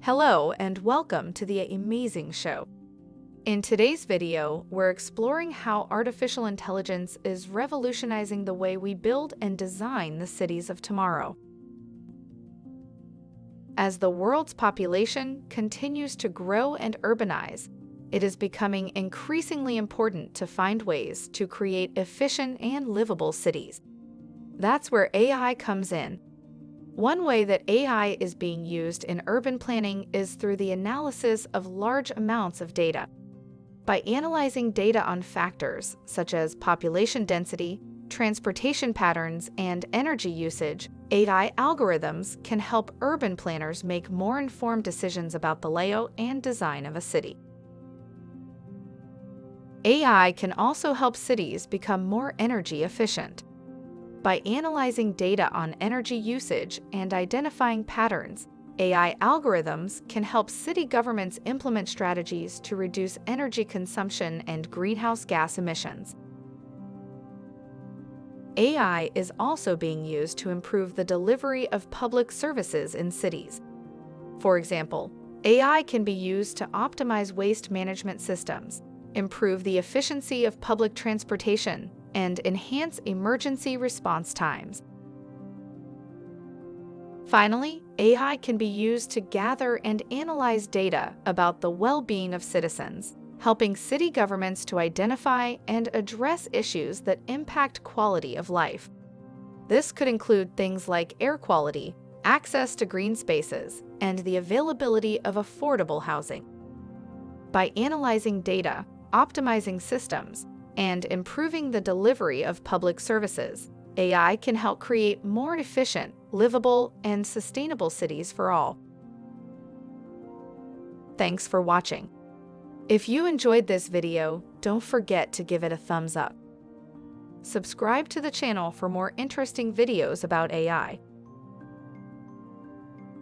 Hello and welcome to the amazing show. In today's video, we're exploring how artificial intelligence is revolutionizing the way we build and design the cities of tomorrow. As the world's population continues to grow and urbanize, it is becoming increasingly important to find ways to create efficient and livable cities. That's where AI comes in. One way that AI is being used in urban planning is through the analysis of large amounts of data. By analyzing data on factors such as population density, transportation patterns, and energy usage, AI algorithms can help urban planners make more informed decisions about the layout and design of a city. AI can also help cities become more energy efficient. By analyzing data on energy usage and identifying patterns, AI algorithms can help city governments implement strategies to reduce energy consumption and greenhouse gas emissions. AI is also being used to improve the delivery of public services in cities. For example, AI can be used to optimize waste management systems, improve the efficiency of public transportation, and enhance emergency response times. Finally, AI can be used to gather and analyze data about the well-being of citizens, helping city governments to identify and address issues that impact quality of life. This could include things like air quality, access to green spaces, and the availability of affordable housing. By analyzing data, optimizing systems, and improving the delivery of public services, AI can help create more efficient, livable, and sustainable cities for all. Thanks for watching. If you enjoyed this video, don't forget to give it a thumbs up. Subscribe to the channel for more interesting videos about AI.